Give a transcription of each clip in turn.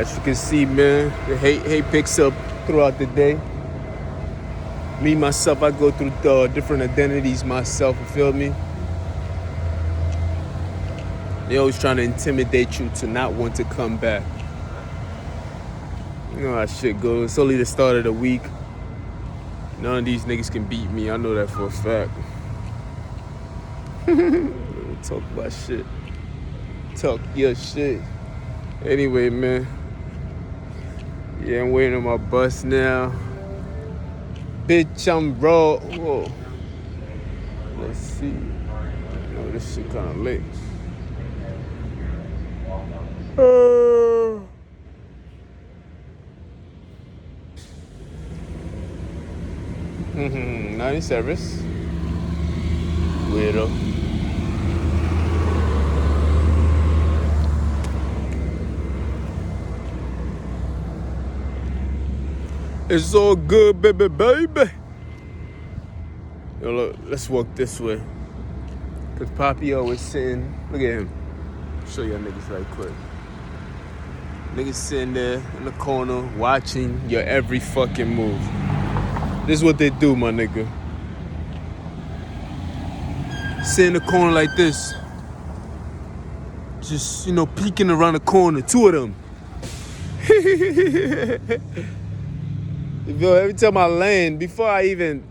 As you can see, man, the hate picks up throughout the day. Me, myself, I go through different identities myself, you feel me? They always trying to intimidate you to not want to come back. You know how shit goes. It's only the start of the week. None of these niggas can beat me. I know that for a fact. Talk about shit. Talk your shit. Anyway, man. Yeah, I'm waiting on my bus now. Bitch, I'm raw. Whoa. Let's see. Oh, this shit kind of late. Not in service. Weirdo. It's all good, baby, baby. Yo, look, let's walk this way. Cause Poppy always sitting. Look at him. Show y'all niggas right quick. Niggas sitting there in the corner watching your every fucking move. This is what they do, my nigga. Sit in the corner like this. Just, peeking around the corner. Two of them. Yo, every time I land, before I even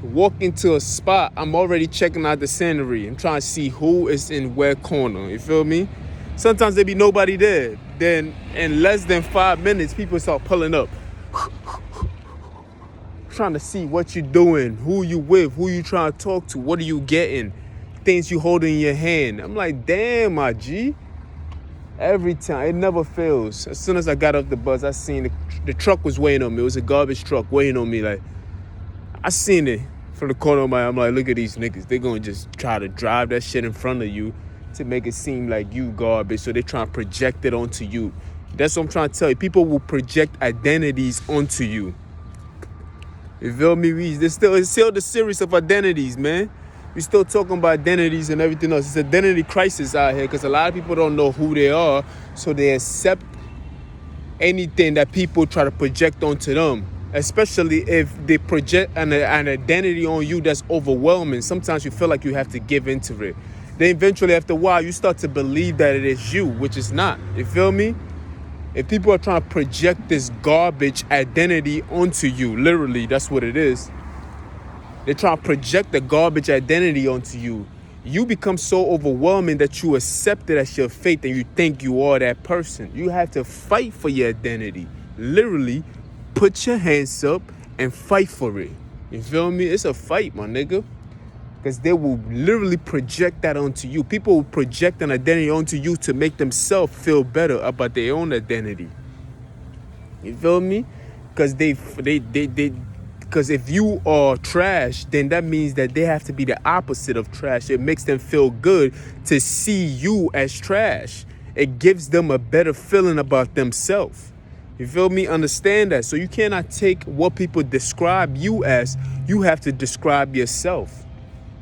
walk into a spot, I'm already checking out the scenery. I'm trying to see who is in where corner. You feel me? Sometimes there be nobody there. Then in less than 5 minutes, people start pulling up. Trying to see what you doing, who you with, who you trying to talk to, what are you getting, things you holding in your hand. I'm like, damn, my G. Every time, it never fails. As soon as I got off the bus, I seen the truck was waiting on me. It was a garbage truck waiting on me. Like, I seen it from the corner of my eye. I'm like, look at these niggas. They gonna just try to drive that shit in front of you to make it seem like you garbage. So they trying to project it onto you. That's what I'm trying to tell you. People will project identities onto you. You feel me? It's still the series of identities, man. We still talking about identities and everything else. It's identity crisis out here because a lot of people don't know who they are, so they accept anything that people try to project onto them, especially if they project an identity on you that's overwhelming. Sometimes you feel like you have to give into it. Then eventually, after a while, you start to believe that it is you, which is not. You feel me? If people are trying to project this garbage identity onto you, literally, that's what it is. They're trying to project the garbage identity onto you. You become so overwhelming that you accept it as your fate and you think you are that person. You have to fight for your identity. Literally, put your hands up and fight for it. You feel me? It's a fight, my nigga. Because they will literally project that onto you. People will project an identity onto you to make themselves feel better about their own identity. You feel me? Because because if you are trash, then that means that they have to be the opposite of trash. It makes them feel good to see you as trash. It gives them a better feeling about themselves. You feel me? Understand that. So you cannot take what people describe you as. You have to describe yourself.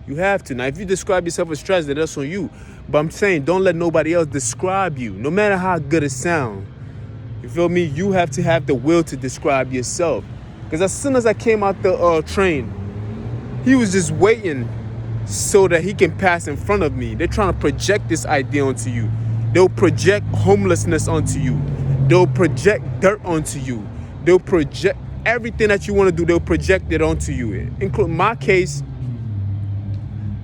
You have to. Now, if you describe yourself as trash, then that's on you. But I'm saying, don't let nobody else describe you, no matter how good it sounds. You feel me? You have to have the will to describe yourself. Because as soon as I came out the train, he was just waiting so that he can pass in front of me. They're trying to project this idea onto you. They'll project homelessness onto you. They'll project dirt onto you. They'll project everything that you want to do. They'll project it onto you. Including my case,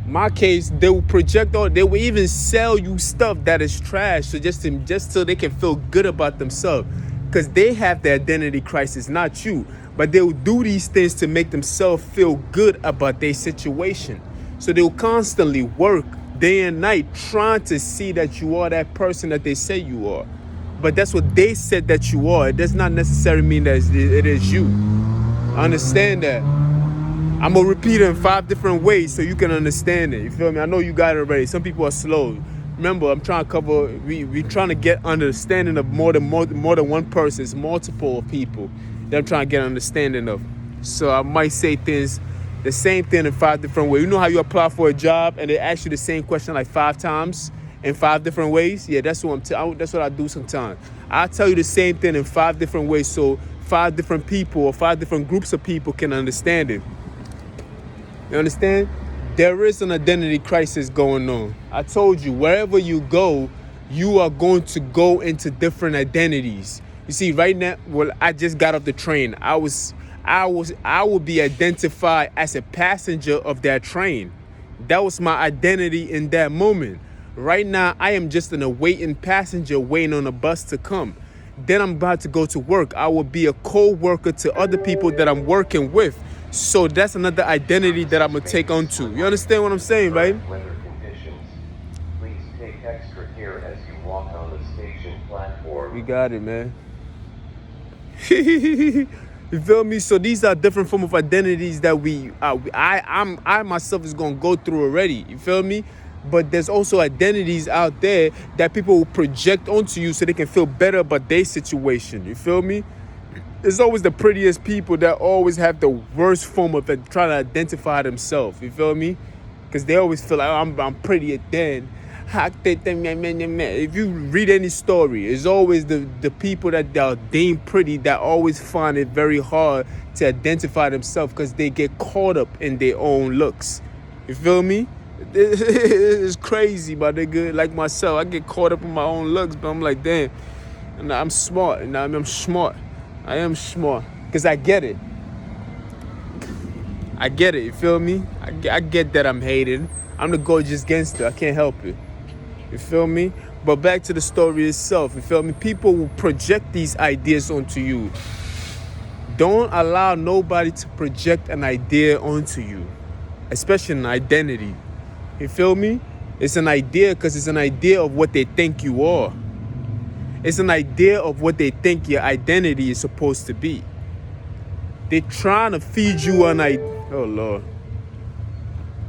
they will project all. They will even sell you stuff that is trash, so just so they can feel good about themselves, because they have the identity crisis, not you. But they will do these things to make themselves feel good about their situation. So they will constantly work day and night trying to see that you are that person that they say you are. But that's what they said that you are. It does not necessarily mean that it is you. Understand that. I'm going to repeat it in 5 different ways so you can understand it. You feel me? I know you got it already. Some people are slow. Remember, I'm trying to cover, we're trying to get understanding of more than one person. It's multiple people that I'm trying to get understanding of. So I might say things, the same thing in 5 different ways. You know how you apply for a job and they ask you the same question like 5 times? in 5 different ways. Yeah, that's what that's what I do sometimes. I tell you the same thing in 5 different ways, so 5 different people or 5 different groups of people can understand it. You understand? There is an identity crisis going on. I told you, wherever you go, you are going to go into different identities. You see, right now, well, I just got off the train. I will be identified as a passenger of that train. That was my identity in that moment. Right now, I am just an awaiting passenger waiting on a bus to come. Then I'm about to go to work. I will be a co-worker to other people that I'm working with. So that's another identity that I'm going to take on to. You understand what I'm saying, right? Weather conditions. Please take extra care as you walk on the station platform. We got it, man. You feel me? So these are different form of identities that I myself is going to go through already. You feel me? But there's also identities out there that people will project onto you so they can feel better about their situation. You feel me? It's always the prettiest people that always have the worst form of trying to identify themselves. You feel me? Because they always feel like, oh, I'm prettier than. If you read any story, it's always the people that are deemed pretty that always find it very hard to identify themselves because they get caught up in their own looks. You feel me? It's crazy, my nigga. Like myself, I get caught up in my own looks, but I'm like, damn, I'm smart. I'm smart. I am smart because I get it. I get it. You feel me? I get that I'm hated. I'm the gorgeous gangster. I can't help it. You feel me? But back to the story itself. You feel me? People will project these ideas onto you. Don't allow nobody to project an idea onto you, especially an identity. You feel me? It's an idea because it's an idea of what they think you are. It's an idea of what they think your identity is supposed to be. They're trying to feed you an idea. Oh, Lord.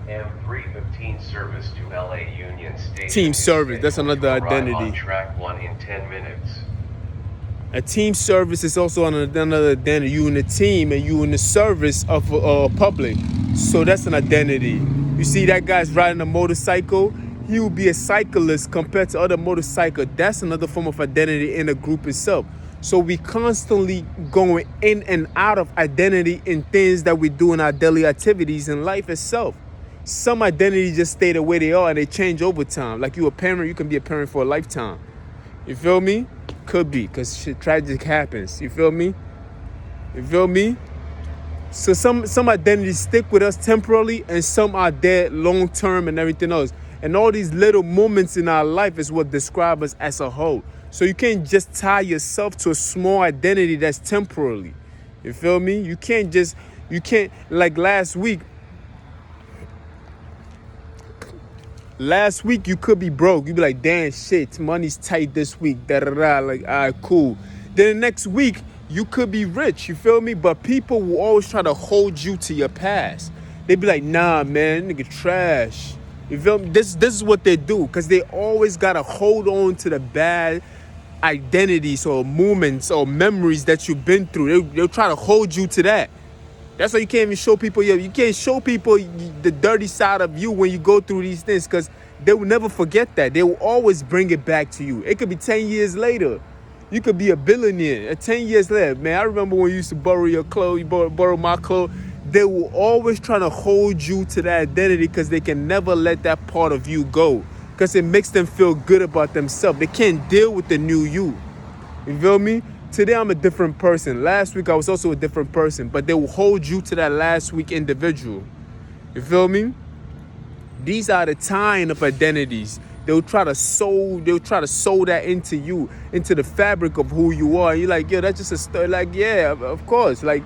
M315 service to LA Union Station. Team service, that's another identity. On track 1 in 10 minutes. A team service is also another identity. You in the team and you in the service of public. So that's an identity. You see that guy's riding a motorcycle, he will be a cyclist compared to other motorcycles. That's another form of identity in the group itself. So we constantly going in and out of identity in things that we do in our daily activities in life itself. Some identities just stay the way they are and they change over time. Like you a parent, you can be a parent for a lifetime. You feel me? Could be, because shit tragic happens. You feel me? You feel me? So some identities stick with us temporarily and some are there long term and everything else. And all these little moments in our life is what describe us as a whole. So you can't just tie yourself to a small identity that's temporarily. You feel me? You can't like last week you could be broke. You'd be like, damn shit, money's tight this week. Like, all right, cool. Then the next week, you could be rich, you feel me? But people will always try to hold you to your past. They be like, nah, man, nigga trash. You feel me? This is what they do, because they always got to hold on to the bad identities or moments or memories that you've been through. They'll try to hold you to that. That's why you can't even show people, you can't show people the dirty side of you when you go through these things, because they will never forget that. They will always bring it back to you. It could be 10 years later. You could be a billionaire 10 years later. Man, I remember when you used to borrow your clothes, you borrow my clothes. They will always try to hold you to that identity because they can never let that part of you go, because it makes them feel good about themselves. They can't deal with the new you. You feel me? Today I'm a different person. Last week I was also a different person, but they will hold you to that last week individual. You feel me? These are the tying of identities. They'll try to sew that into you, into the fabric of who you are. And you're like, yo, that's just a story. Like, yeah, of course. Like,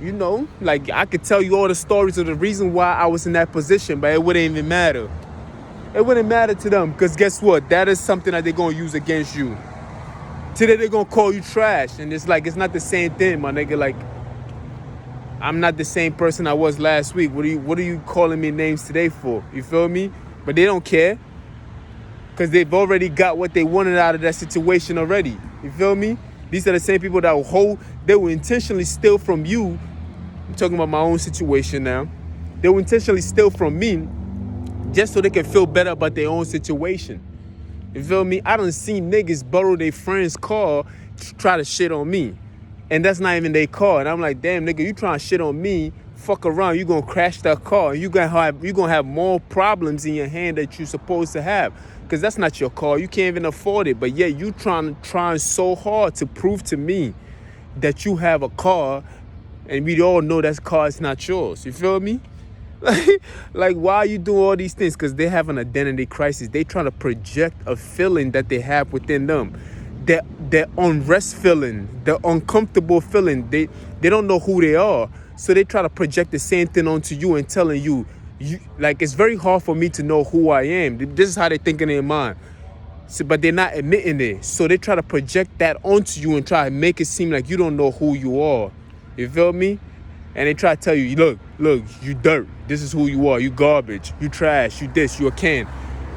you know, like I could tell you all the stories of the reason why I was in that position, but it wouldn't even matter. It wouldn't matter to them, because guess what? That is something that they're going to use against you. Today they're going to call you trash, and it's like, it's not the same thing, my nigga. Like, I'm not the same person I was last week. What are you calling me names today for? You feel me? But they don't care, because they've already got what they wanted out of that situation already. You feel me? These are the same people that will intentionally steal from you. I'm talking about my own situation now. They will intentionally steal from me just so they can feel better about their own situation. You feel me? I done seen niggas borrow their friend's car to try to shit on me. And that's not even their car. And I'm like, damn, nigga, you trying to shit on me, fuck around, you gonna crash that car. And you gonna have more problems in your hand that you supposed to have. Because that's not your car. You can't even afford it. But yet you trying so hard to prove to me that you have a car, and we all know that car is not yours. You feel me? Like, why are you doing all these things? Because they have an identity crisis. They trying to project a feeling that they have within them. That unrest feeling, the uncomfortable feeling. They don't know who they are. So they try to project the same thing onto you and telling you, like, it's very hard for me to know who I am. This is how they think in their mind. So, but they're not admitting it. So they try to project that onto you and try to make it seem like you don't know who you are. You feel me? And they try to tell you, look, you dirt. This is who you are. You garbage. You trash. You this. You a can.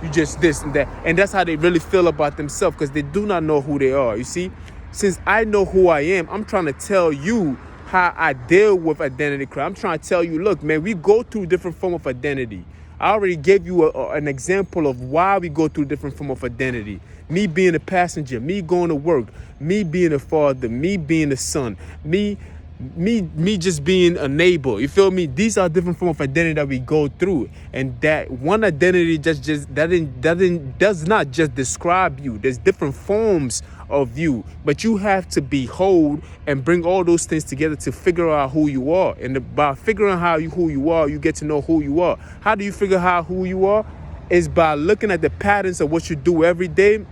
You just this and that. And that's how they really feel about themselves, because they do not know who they are. You see? Since I know who I am, I'm trying to tell you how I deal with identity crime. I'm trying to tell you, look, man, we go through different form of identity. I already gave you an example of why we go through different form of identity. Me being a passenger, me going to work, me being a father, me being a son, me just being a neighbor. You feel me? These are different forms of identity that we go through, and that one identity does not just describe you. There's different forms of you, but you have to behold and bring all those things together to figure out who you are. And by figuring out who you are, you get to know who you are. How do you figure out who you are? Is by looking at the patterns of what you do every day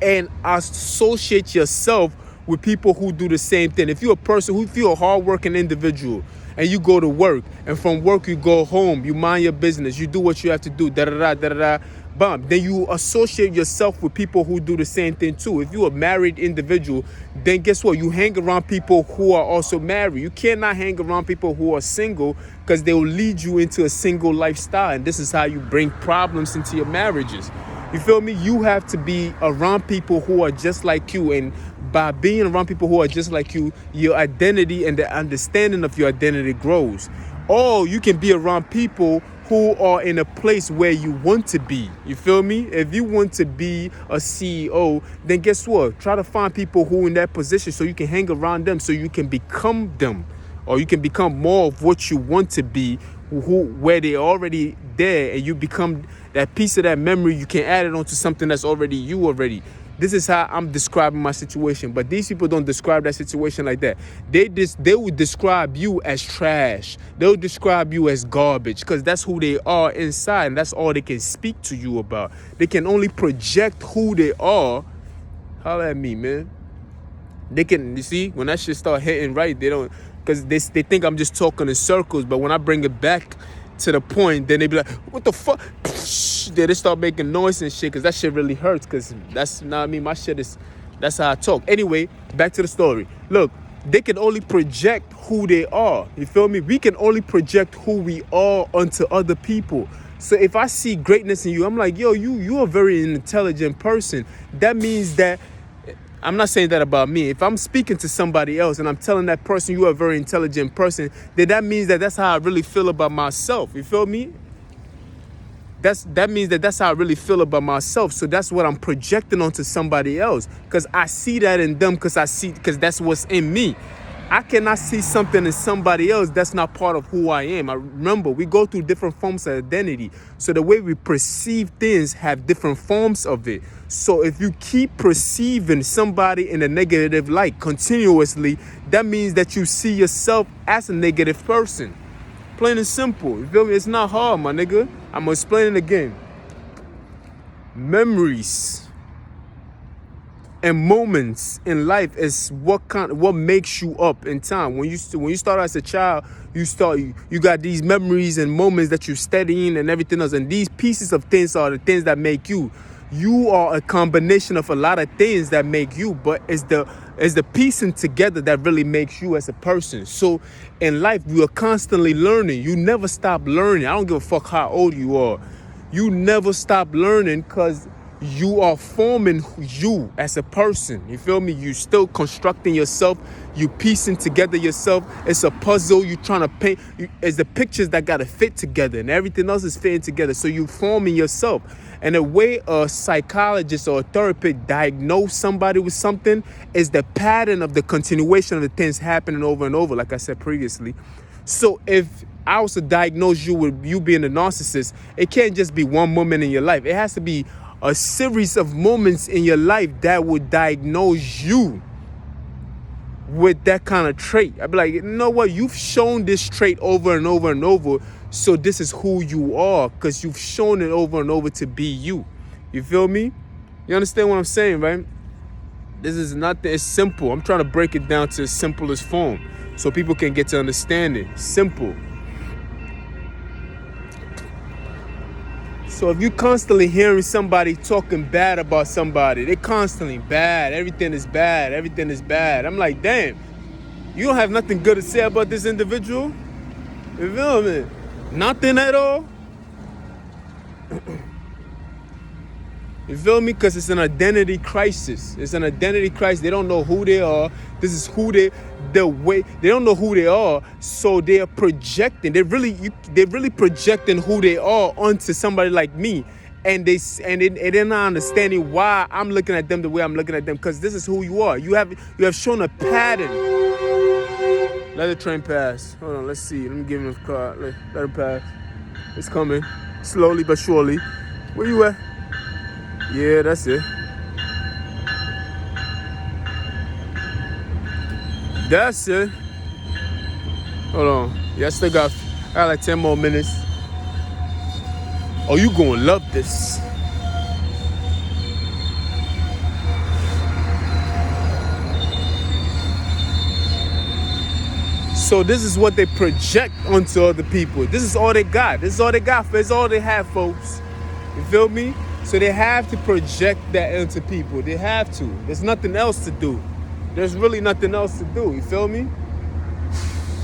and associate yourself with people who do the same thing. If you're a person if you're a hardworking individual and you go to work, and from work you go home, you mind your business, you do what you have to do, bam, then you associate yourself with people who do the same thing too. If you're a married individual, then guess what? You hang around people who are also married. You cannot hang around people who are single, because they will lead you into a single lifestyle, and this is how you bring problems into your marriages. You feel me? You have to be around people who are just like you, and by being around people who are just like you, your identity and the understanding of your identity grows. Or you can be around people who are in a place where you want to be. You feel me? If you want to be a CEO, then guess what? Try to find people who are in that position so you can hang around them, so you can become them, or you can become more of what you want to be, where they're already there, and you become that piece of that memory. You can add it onto something that's already you already. This is how I'm describing my situation. But these people don't describe that situation like that. They would describe you as trash. They'll describe you as garbage, because that's who they are inside, and that's all they can speak to you about. They can only project who they are. Holla at me, man. They can, you see, when that shit start hitting right, they don't, because they think I'm just talking in circles. But when I bring it back to the point, then they be like, what the fuck? Then they start making noise and shit, because that shit really hurts, because that's, you know what I mean, my shit is, that's how I talk. Anyway, back to the story. Look, they can only project who they are. You feel me? We can only project who we are onto other people. So if I see greatness in you, I'm like, yo, you're a very intelligent person. That means that, I'm not saying that about me. If I'm speaking to somebody else and I'm telling that person you're a very intelligent person, then that means that that's how I really feel about myself. You feel me? That means that that's how I really feel about myself. So that's what I'm projecting onto somebody else, because I see that in them, because that's what's in me. I cannot see something in somebody else that's not part of who I am. I remember, we go through different forms of identity. So the way we perceive things have different forms of it. So if you keep perceiving somebody in a negative light continuously, that means that you see yourself as a negative person. Plain and simple. You feel me? It's not hard, my nigga. I'm gonna explain it again. Memories and moments in life is what makes you up in time. When you start as a child, you got these memories and moments that you're studying and everything else, and these pieces of things are the things that make you. You are a combination of a lot of things that make you, but it's the piecing together that really makes you as a person. So in life, you are constantly learning. You never stop learning. I don't give a fuck how old you are. You never stop learning, because you are forming you as a person. You feel me? You still constructing yourself. You piecing together yourself. It's a puzzle you trying to paint. It's the pictures that got to fit together, and everything else is fitting together. So you forming yourself. And the way a psychologist or a therapist diagnose somebody with something is the pattern of the continuation of the things happening over and over, like I said previously. So if I was to diagnose you with you being a narcissist, it can't just be one moment in your life. It has to be a series of moments in your life that would diagnose you with that kind of trait. I'd be like, you know what? You've shown this trait over and over and over. So this is who you are, because you've shown it over and over to be you. You feel me? You understand what I'm saying, right? This is nothing. It's simple. I'm trying to break it down to its simplest form so people can get to understand it. Simple. So if you constantly hearing somebody talking bad about somebody, they're constantly bad. Everything is bad. Everything is bad. I'm like, damn, you don't have nothing good to say about this individual? You feel me? Nothing at all? You feel me? Because it's an identity crisis. It's an identity crisis. They don't know who they are. This is who they don't know who they are. So they're projecting. They're really projecting who they are onto somebody like me. And they're not understanding why I'm looking at them the way I'm looking at them. Because this is who you are. You have shown a pattern. Let the train pass. Hold on, let's see. Let me give him a car. Let him pass. It's coming. Slowly but surely. Where you at? Yeah, that's it. That's it. Hold on. Yeah, I got like 10 more minutes. Oh, you gonna love this. So this is what they project onto other people. This is all they got. This is all they got. It's all they have, folks. You feel me? So they have to project that into people. They have to. There's nothing else to do. There's really nothing else to do. You feel me?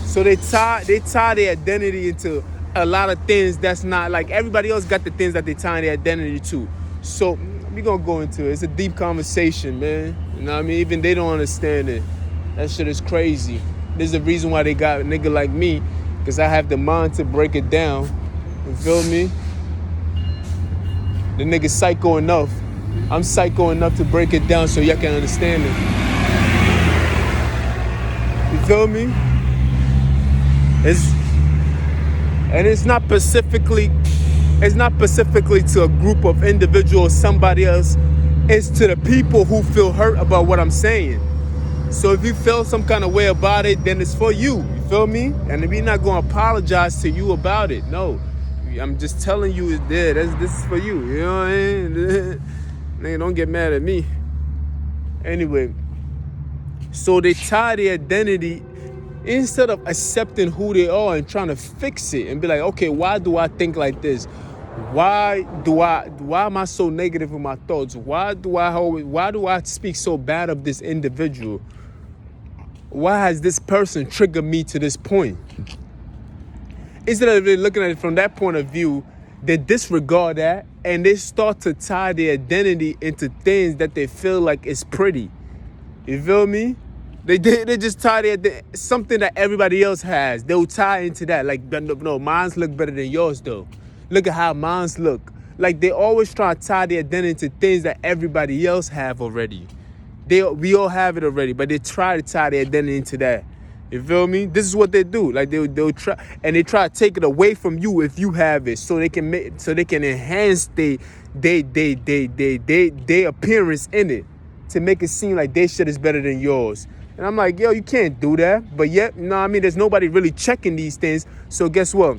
So they tie their identity into a lot of things that's not like everybody else got the things that they tie their identity to. So we're gonna go into it. It's a deep conversation, man. You know what I mean? Even they don't understand it. That shit is crazy. There's a reason why they got a nigga like me, because I have the mind to break it down. You feel me? The nigga's psycho enough. I'm psycho enough to break it down so y'all can understand it. You feel me? It's not specifically to a group of individuals, somebody else. It's to the people who feel hurt about what I'm saying. So if you feel some kind of way about it, then it's for you. You feel me? And we're not going to apologize to you about it. No. I'm just telling you it's there. This is for you. You know what I mean? Nigga, don't get mad at me. Anyway. So they tie their identity instead of accepting who they are and trying to fix it and be like, okay, why do I think like this? Why am I so negative in my thoughts? Why do I speak so bad of this individual? Why has this person triggered me to this point? Instead of really looking at it from that point of view, they disregard that and they start to tie their identity into things that they feel like is pretty. You feel me? They just tie something that everybody else has. They'll tie into that. Like, no, mine's look better than yours though. Look at how mine's look. Like they always try to tie their identity to things that everybody else have already. We all have it already, but they try to tie their identity into that. You feel me? This is what they do. Like they'll try, and they try to take it away from you if you have it, so they can enhance their appearance in it to make it seem like their shit is better than yours. And I'm like, yo, you can't do that. But yet, you know what I mean? There's nobody really checking these things. So guess what?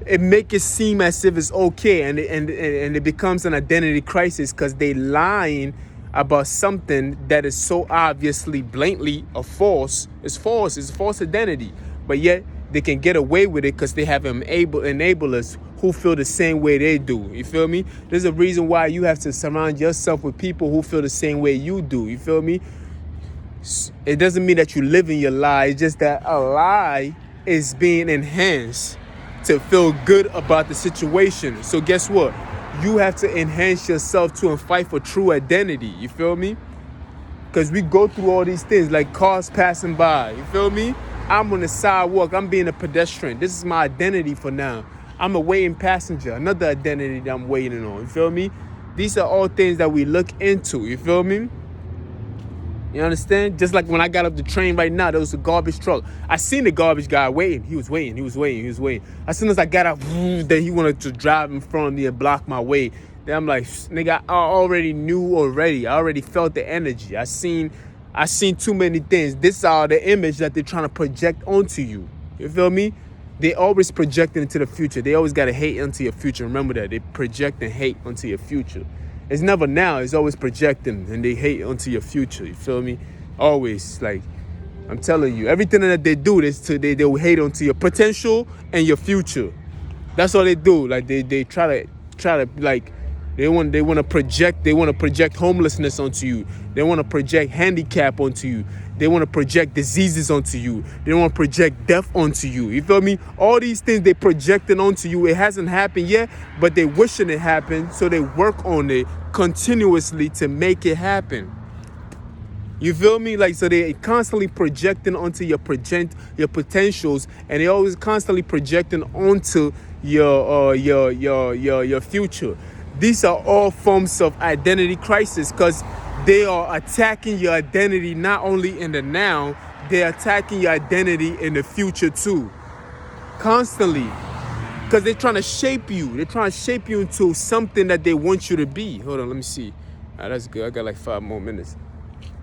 It make it seem as if it's okay, and it becomes an identity crisis because they lying about something that is so obviously, blatantly a false. It's false. It's a false identity. But yet they can get away with it because they have enablers who feel the same way they do. You feel me? There's a reason why you have to surround yourself with people who feel the same way you do. You feel me? It doesn't mean that you live in your lie. It's just that a lie is being enhanced to feel good about the situation. So guess what? you have to enhance yourself to and fight for true identity. You feel me? Because we go through all these things like cars passing by. You feel me? I'm on the sidewalk. I'm being a pedestrian. This is my identity for now. I'm a waiting passenger. Another identity that I'm waiting on. You feel me? These are all things that we look into. You feel me? You understand? Just like when I got up the train right now, there was a garbage truck. I seen the garbage guy waiting. He was waiting. As soon as I got up, then he wanted to drive in front of me and block my way. Then I'm like, nigga, I already knew already. I already felt the energy. I seen too many things. This is all the image that they're trying to project onto you. You feel me? They always projecting into the future. They always got to hate into your future. Remember that. They project and hate onto your future. It's never now. It's always projecting and they hate onto your future. You feel me? Always. Like, I'm telling you, everything that they do, they'll hate onto your potential and your future. That's all they do. Like, they try to like, they want to project homelessness onto you. They want to project handicap onto you. They want to project diseases onto you. They want to project death onto you. You feel me? All these things they projecting onto you. It hasn't happened yet, but they wishing it happened, so they work on it continuously to make it happen. You feel me? Like, so they constantly projecting onto your potentials, and they always constantly projecting onto your future. These are all forms of identity crisis because they are attacking your identity not only in the now, they're attacking your identity in the future too. Constantly. Because they're trying to shape you. They're trying to shape you into something that they want you to be. Hold on, let me see. That's good. I got like 5 more minutes.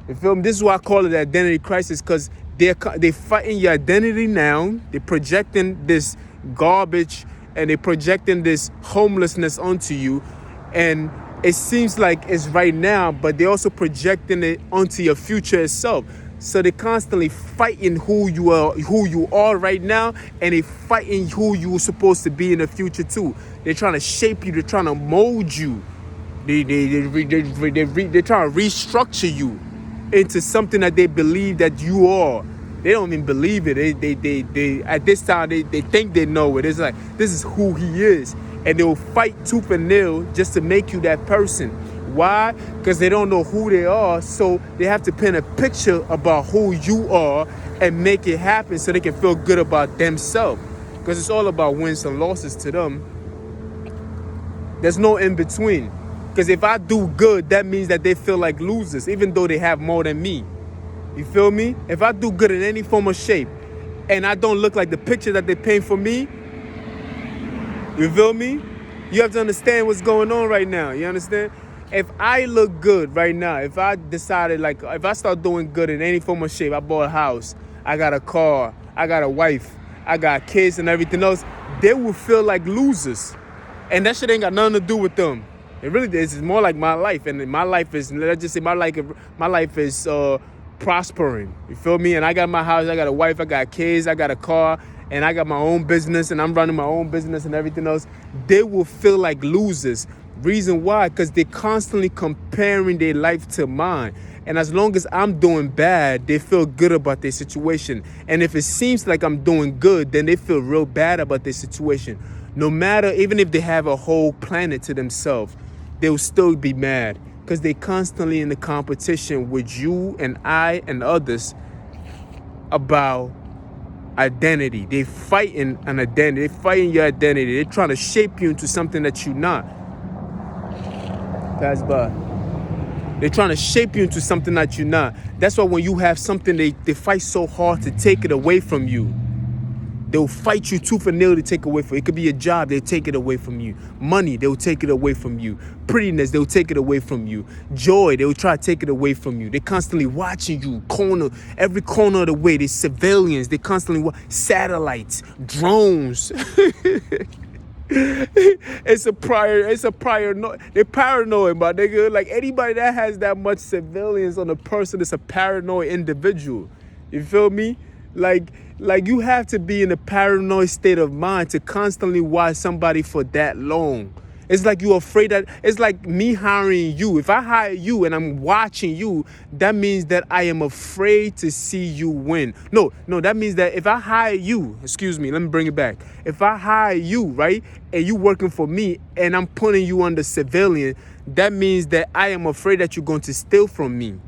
You feel me? This is why I call it identity crisis, because they're fighting your identity now. They're projecting this garbage and they're projecting this homelessness onto you. And it seems like it's right now, but they're also projecting it onto your future itself. So they're constantly fighting who you are right now, and they're fighting who you're supposed to be in the future too. They're trying to shape you. They're trying to mold you. They're trying to restructure you into something that they believe that you are. They don't even believe it. They at this time they think they know it. It's like, this is who he is. And they'll fight tooth and nail just to make you that person. Why? Because they don't know who they are, so they have to paint a picture about who you are and make it happen so they can feel good about themselves. Because it's all about wins and losses to them. There's no in between. Because if I do good, that means that they feel like losers, even though they have more than me. You feel me? If I do good in any form or shape, and I don't look like the picture that they paint for me, you feel me? You have to understand what's going on right now. You understand? If I look good right now, if I decided, like, if I start doing good in any form or shape, I bought a house, I got a car, I got a wife, I got kids and everything else, they will feel like losers. And that shit ain't got nothing to do with them. It really is. It's more like my life. And my life is, let's just say my life is prospering. You feel me? And I got my house, I got a wife, I got kids, I got a car, and I got my own business, and I'm running my own business and everything else. They will feel like losers. Reason why? Because they're constantly comparing their life to mine. And as long as I'm doing bad, they feel good about their situation. And if it seems like I'm doing good, then they feel real bad about their situation. No matter, even if they have a whole planet to themselves, they'll still be mad. Because they're constantly in the competition with you and I and others about identity. They're fighting an identity. They're fighting your identity. They're trying to shape you into something that you're not. Pass by. They're trying to shape you into something that you're not. That's why when you have something, they fight so hard to take it away from you. They'll fight you tooth and nail to take away from you. It could be a job, they'll take it away from you. Money, they'll take it away from you. Prettiness, they'll take it away from you. Joy, they'll try to take it away from you. They're constantly watching you, every corner of the way. They're civilians, they constantly satellites, drones. They're paranoid, my nigga. Like, anybody that has that much civilians on a person is a paranoid individual. You feel me? Like you have to be in a paranoid state of mind to constantly watch somebody for that long. It's like you're afraid that it's like me hiring you. If I hire you and I'm watching you, that means that I am afraid to see you win. No, that means that if I hire you, excuse me, let me bring it back. If I hire you, right, and you working for me and I'm putting you under civilian, that means that I am afraid that you're going to steal from me.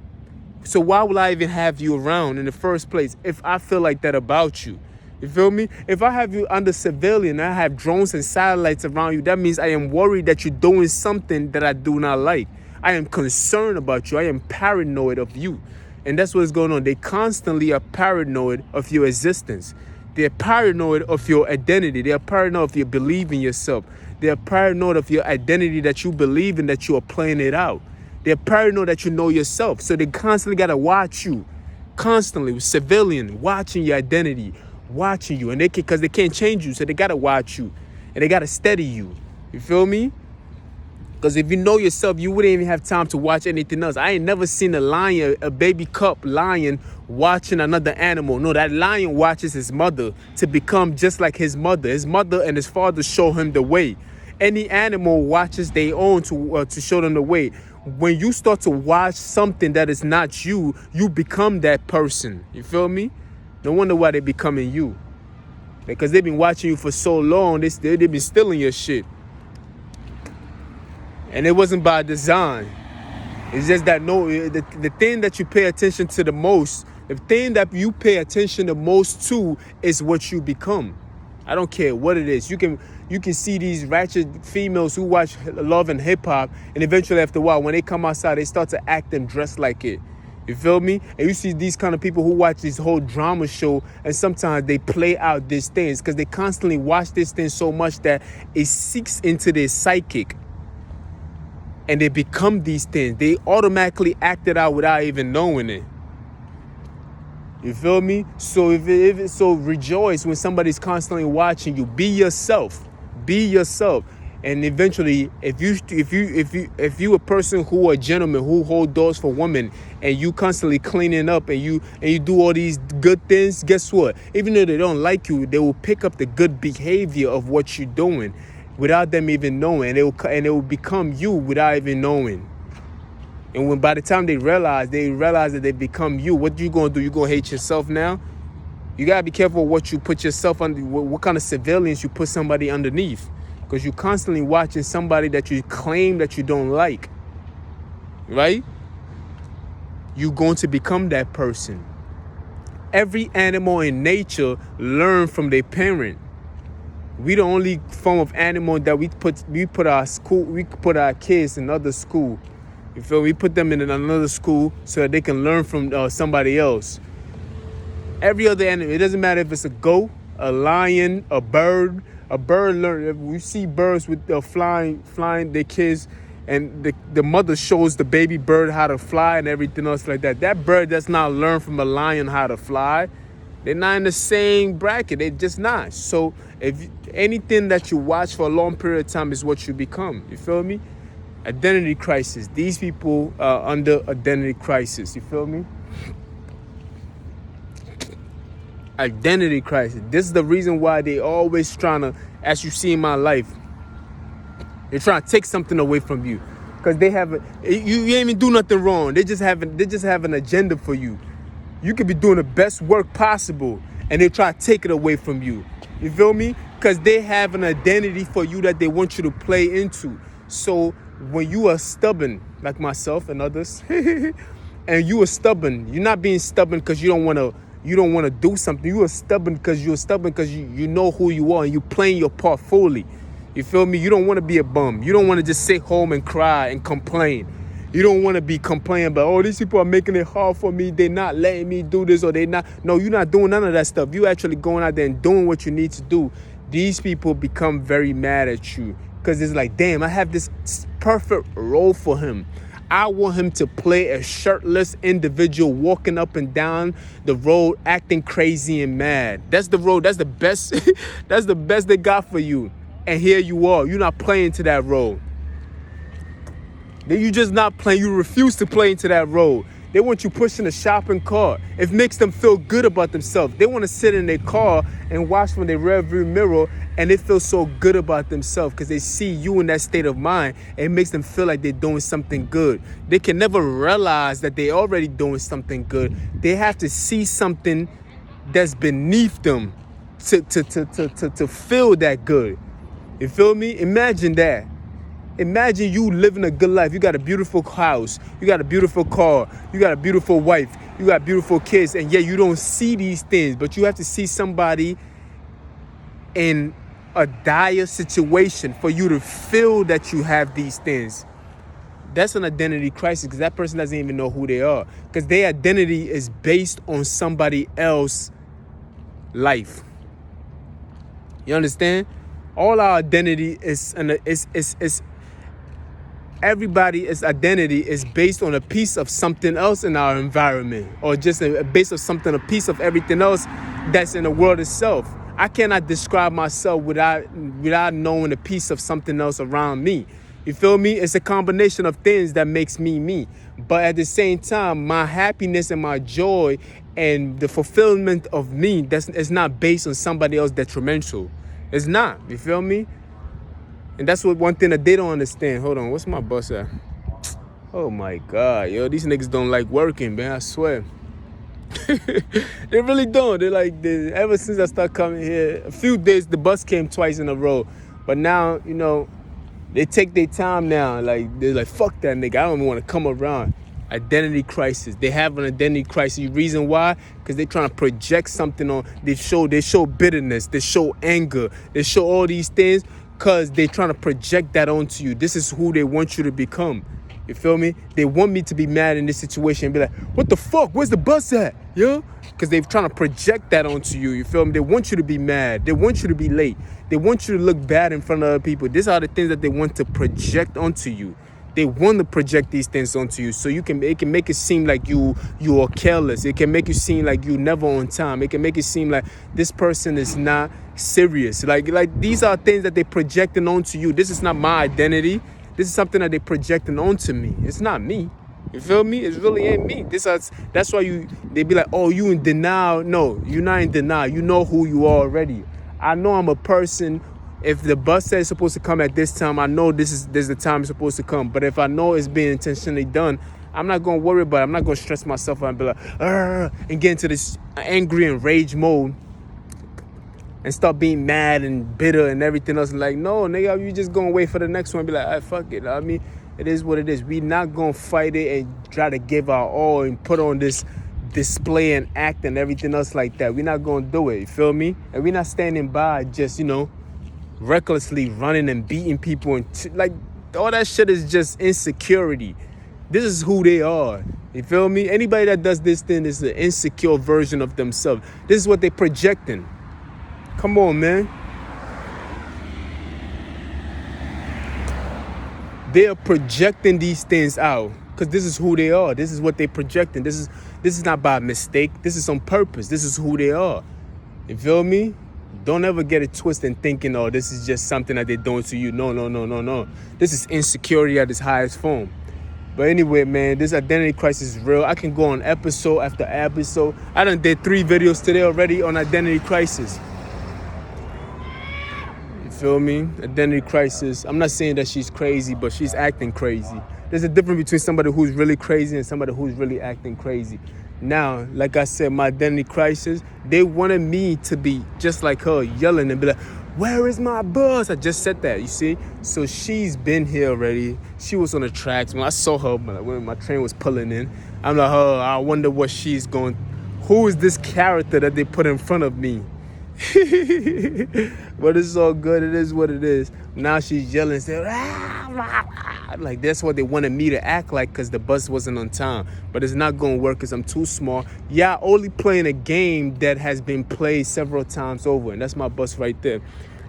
So why would I even have you around in the first place if I feel like that about you? You feel me? If I have you under civilian, I have drones and satellites around you, that means I am worried that you're doing something that I do not like. I am concerned about you. I am paranoid of you. And that's what's going on. They constantly are paranoid of your existence. They're paranoid of your identity. They're paranoid of your belief in yourself. They're paranoid of your identity that you believe in, that you are playing it out. They're paranoid that you know yourself. So they constantly got to watch you. Constantly, with civilian, watching your identity, watching you. And because they can't change you, so they got to watch you. And they got to steady you. You feel me? Because if you know yourself, you wouldn't even have time to watch anything else. I ain't never seen a lion, a baby cub lion, watching another animal. No, that lion watches his mother to become just like his mother. His mother and his father show him the way. Any animal watches their own to show them the way. When you start to watch something that is not you, you become that person. You feel me? No wonder why they're becoming you. Because they've been watching you for so long, they've been stealing your shit. And it wasn't by design. It's just that the thing that you pay attention to the most, the thing that you pay attention the most to is what you become. I don't care what it is. You can see these ratchet females who watch Love and Hip Hop, and eventually after a while, when they come outside, they start to act and dress like it. You feel me? And you see these kind of people who watch this whole drama show, and sometimes they play out these things because they constantly watch these things so much that it seeks into their psychic. And they become these things. They automatically act it out without even knowing it. You feel me? So so rejoice when somebody's constantly watching you. Be yourself. Be yourself. And eventually, if you a person who a gentleman who hold doors for women, and you constantly cleaning up and you do all these good things, guess what? Even though they don't like you, they will pick up the good behavior of what you're doing without them even knowing. And it will become you without even knowing. And when by the time they realize that they become you, what you gonna do? You gonna hate yourself now? You gotta be careful what you put yourself under, what kind of civilians you put somebody underneath. Because you're constantly watching somebody that you claim that you don't like. Right? You're going to become that person. Every animal in nature learn from their parent. We the only form of animal that we put our kids in another school. You feel? We put them in another school so that they can learn from somebody else. Every other animal, it doesn't matter if it's a goat, a lion, a bird. A bird learn. We see birds with flying their kids, and the mother shows the baby bird how to fly and everything else like that. That bird does not learn from a lion how to fly. They're not in the same bracket. They're just not. So if anything that you watch for a long period of time is what you become. You feel me? Identity crisis. These people are under identity crisis. You feel me? Identity crisis. This is the reason why they always trying to, as you see in my life, they're trying to take something away from you. Because they have you ain't even do nothing wrong. They just have an agenda for you. You could be doing the best work possible, and they try to take it away from you. You feel me? Because they have an identity for you that they want you to play into. So when you are stubborn, like myself and others, and you are stubborn, you're not being stubborn because you don't want to do something. You are stubborn because you know who you are and you playing your part fully. You feel me? You don't want to be a bum. You don't want to just sit home and cry and complain. You don't want to be complaining about, oh, these people are making it hard for me. They're not letting me do this, or they not. No, you're not doing none of that stuff. You actually going out there and doing what you need to do. These people become very mad at you because it's like, damn, I have this perfect role for him. I want him to play a shirtless individual walking up and down the road acting crazy and mad. That's the road. That's the best. That's the best they got for you. And here you are. You're not playing to that role. You just not playing. You refuse to play into that role. They want you pushing a shopping cart. It makes them feel good about themselves. They want to sit in their car and watch from their rearview mirror, and they feel so good about themselves because they see you in that state of mind. It makes them feel like they're doing something good. They can never realize that they're already doing something good. They have to see something that's beneath them to feel that good. You feel me? Imagine that. Imagine you living a good life. You got a beautiful house. You got a beautiful car. You got a beautiful wife. You got beautiful kids. And yet you don't see these things. But you have to see somebody in a dire situation for you to feel that you have these things. That's an identity crisis because that person doesn't even know who they are. Because their identity is based on somebody else's life. You understand? All our identity is everybody's identity is based on a piece of something else in our environment, or just a piece of everything else that's in the world itself. I cannot describe myself without knowing a piece of something else around me. You feel me? It's a combination of things that makes me me. But at the same time, my happiness and my joy and the fulfillment of me, it's not based on somebody else detrimental. It's not. You feel me? And that's what one thing that they don't understand. Hold on, what's my bus at? Oh my God, yo, these niggas don't like working, man, I swear. They really don't. Ever since I started coming here, a few days, the bus came twice in a row. But now, you know, they take their time now. Like, they're like, fuck that nigga, I don't even want to come around. Identity crisis. They have an identity crisis. Reason why? Because they're trying to project something on. They show bitterness. They show anger. They show all these things because they're trying to project that onto you. This is who they want you to become. You feel me? They want me to be mad in this situation and be like, what the fuck? Where's the bus at? Yo? Because they're trying to project that onto you. You feel me? They want you to be mad. They want you to be late. They want you to look bad in front of other people. These are the things that they want to project onto you. They want to project these things onto you so it can make it seem like you are careless. It can make you seem like you never on time. It can make it seem like this person is not serious. Like these are things that they're projecting onto you. This is not my identity. This is something that they're projecting onto me. It's not me. You feel me? It really ain't me. That's why they be like, oh, you in denial. No, you're not in denial. You know who you are already. I know I'm a person. If the bus says it's supposed to come at this time, I know this is the time it's supposed to come. But if I know it's being intentionally done, I'm not going to worry about it. I'm not going to stress myself out and be like, and get into this angry and rage mode and start being mad and bitter and everything else. Like, no, nigga, you just going to wait for the next one and be like, fuck it. I mean, it is what it is. We not going to fight it and try to give our all and put on this display and act and everything else like that. We're not going to do it. You feel me? And we're not standing by just, recklessly running and beating people and like all that shit is just insecurity. This is who they are. You feel me? Anybody that does this thing is an insecure version of themselves. This is what they're projecting. Come on, man. They are projecting these things out because this is who they are. This is what they're projecting. This is not by mistake. This is on purpose. This is who they are. You feel me? Don't ever get it twisted thinking, oh, this is just something that they're doing to you. No. This is insecurity at its highest form. But anyway, man, this identity crisis is real. I can go on episode after episode. I done did 3 videos today already on identity crisis. You feel me? Identity crisis. I'm not saying that she's crazy, but she's acting crazy. There's a difference between somebody who's really crazy and somebody who's really acting crazy. Now, like I said, my identity crisis, they wanted me to be just like her, yelling and be like, where is my bus? I just said that, you see? So she's been here already. She was on the tracks. When I saw her, when my train was pulling in, I'm like, oh, I wonder what she's going. Who is this character that they put in front of me? But it's all good. It is what it is. Now she's yelling, saying, like that's what they wanted me to act like because the bus wasn't on time. But it's not going to work because I'm too small. Yeah, only playing a game that has been played several times over. And that's my bus right there.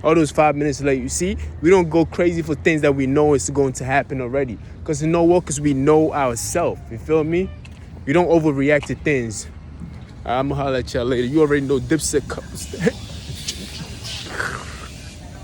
All those 5 minutes late, you see, we don't go crazy for things that we know is going to happen already. Because you know what? Because we know ourselves. You feel me? We don't overreact to things. I'm going to holler at y'all later. You already know Dipset comes.